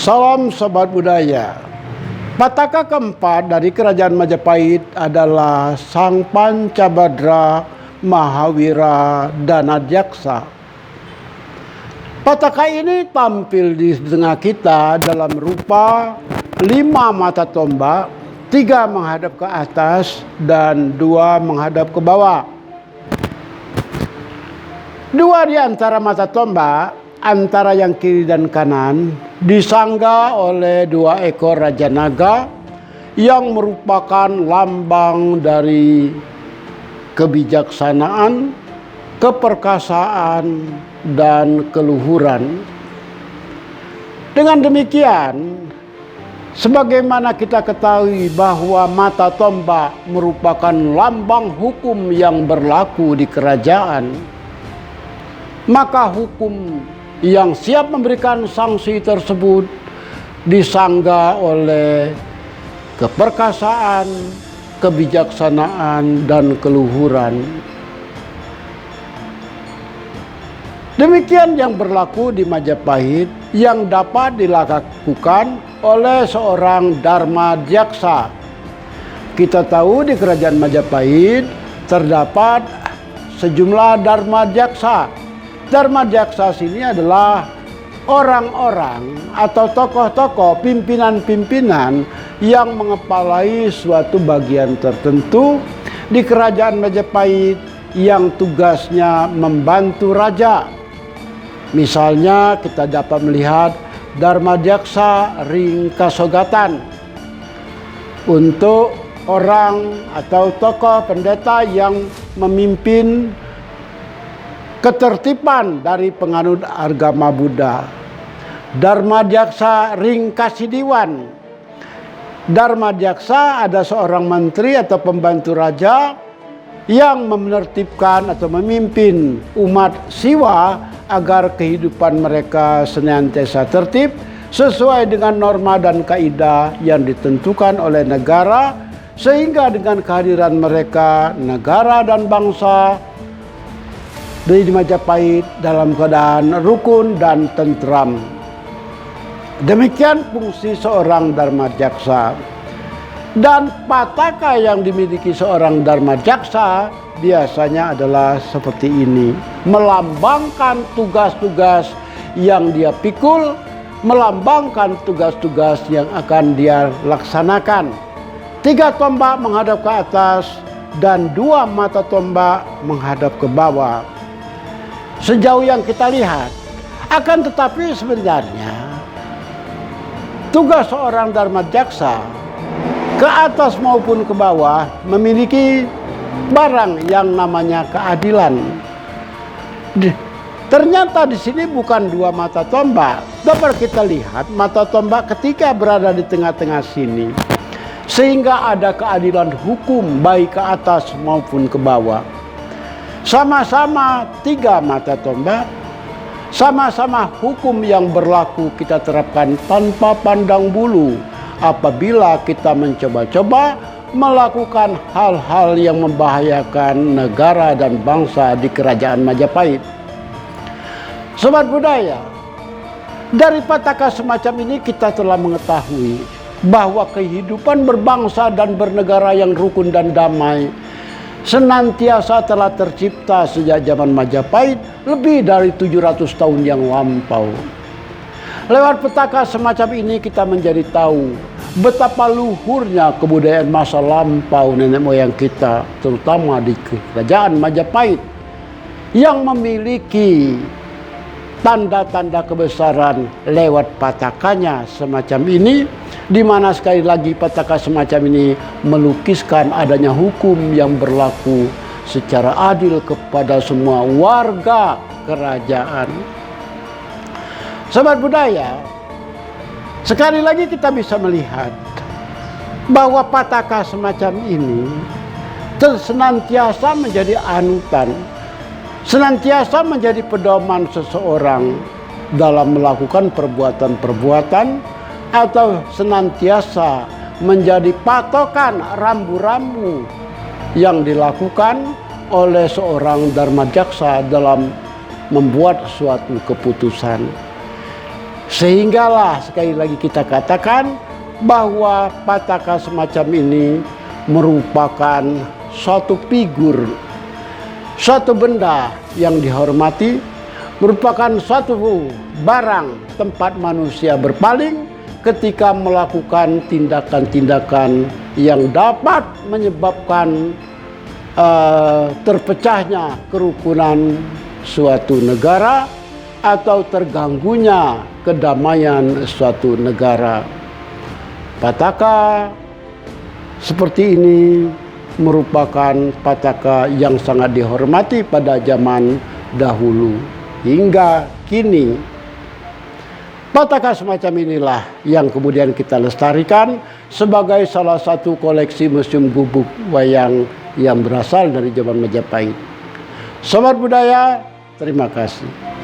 Salam Sobat Budaya. Pataka keempat dari Kerajaan Majapahit adalah Sang Pancabadra Mahawira Danadjaksa. Pataka ini tampil di tengah kita dalam rupa 5 mata tombak, 3 menghadap ke atas dan 2 menghadap ke bawah. 2 di antara mata tombak, antara yang kiri dan kanan, disangga oleh 2 ekor Raja Naga yang merupakan lambang dari kebijaksanaan, keperkasaan, dan keluhuran. Dengan demikian, sebagaimana kita ketahui bahwa mata tombak merupakan lambang hukum yang berlaku di kerajaan, maka hukum yang siap memberikan sanksi tersebut disangga oleh keperkasaan, kebijaksanaan, dan keluhuran. Demikian yang berlaku di Majapahit yang dapat dilakukan oleh seorang Darmadjaksa. Kita tahu di Kerajaan Majapahit terdapat sejumlah Darmadjaksa. Darmadjaksa sini adalah orang-orang atau tokoh-tokoh, pimpinan-pimpinan yang mengepalai suatu bagian tertentu di Kerajaan Majapahit yang tugasnya membantu raja. Misalnya kita dapat melihat Darmadjaksa Ringkasogatan untuk orang atau tokoh pendeta yang memimpin ketertiban dari penganut agama Buddha. Darmadjaksa Ringkasidiwan. Darmadjaksa ada seorang menteri atau pembantu raja yang menertibkan atau memimpin umat Siwa agar kehidupan mereka senantiasa tertib sesuai dengan norma dan kaidah yang ditentukan oleh negara, sehingga dengan kehadiran mereka negara dan bangsa di Majapahit dalam keadaan rukun dan tentram. Demikian fungsi seorang Darmadjaksa. Dan pataka yang dimiliki seorang Darmadjaksa biasanya adalah seperti ini. Melambangkan tugas-tugas yang dia pikul, melambangkan tugas-tugas yang akan dia laksanakan. 3 tombak menghadap ke atas dan 2 mata tombak menghadap ke bawah. Sejauh yang kita lihat, akan tetapi sebenarnya tugas seorang Darmadjaksa ke atas maupun ke bawah memiliki barang yang namanya keadilan. Ternyata di sini bukan 2 mata tombak. Dapat kita lihat mata tombak ketika berada di tengah-tengah sini, sehingga ada keadilan hukum baik ke atas maupun ke bawah. Sama-sama 3 mata tombak, sama-sama hukum yang berlaku kita terapkan tanpa pandang bulu apabila kita mencoba-coba melakukan hal-hal yang membahayakan negara dan bangsa di Kerajaan Majapahit. Sobat Budaya, dari pataka semacam ini kita telah mengetahui bahwa kehidupan berbangsa dan bernegara yang rukun dan damai senantiasa telah tercipta sejak zaman Majapahit lebih dari 700 tahun yang lampau. Lewat petaka semacam ini kita menjadi tahu betapa luhurnya kebudayaan masa lampau nenek moyang kita, terutama di Kerajaan Majapahit, yang memiliki tanda-tanda kebesaran lewat patakanya semacam ini, di mana sekali lagi pataka semacam ini melukiskan adanya hukum yang berlaku secara adil kepada semua warga kerajaan. Sobat Budaya, sekali lagi kita bisa melihat bahwa pataka semacam ini senantiasa menjadi anutan, senantiasa menjadi pedoman seseorang dalam melakukan perbuatan-perbuatan, atau senantiasa menjadi patokan rambu-rambu yang dilakukan oleh seorang Darmadjaksa dalam membuat suatu keputusan. Sehinggalah sekali lagi kita katakan bahwa pataka semacam ini merupakan suatu figur, suatu benda yang dihormati, merupakan suatu barang tempat manusia berpaling ketika melakukan tindakan-tindakan yang dapat menyebabkan terpecahnya kerukunan suatu negara atau terganggunya kedamaian suatu negara. Pataka seperti ini merupakan pataka yang sangat dihormati pada zaman dahulu hingga kini. Pataka semacam inilah yang kemudian kita lestarikan sebagai salah satu koleksi museum gubuk wayang yang berasal dari zaman Majapahit. Sobat Budaya, terima kasih.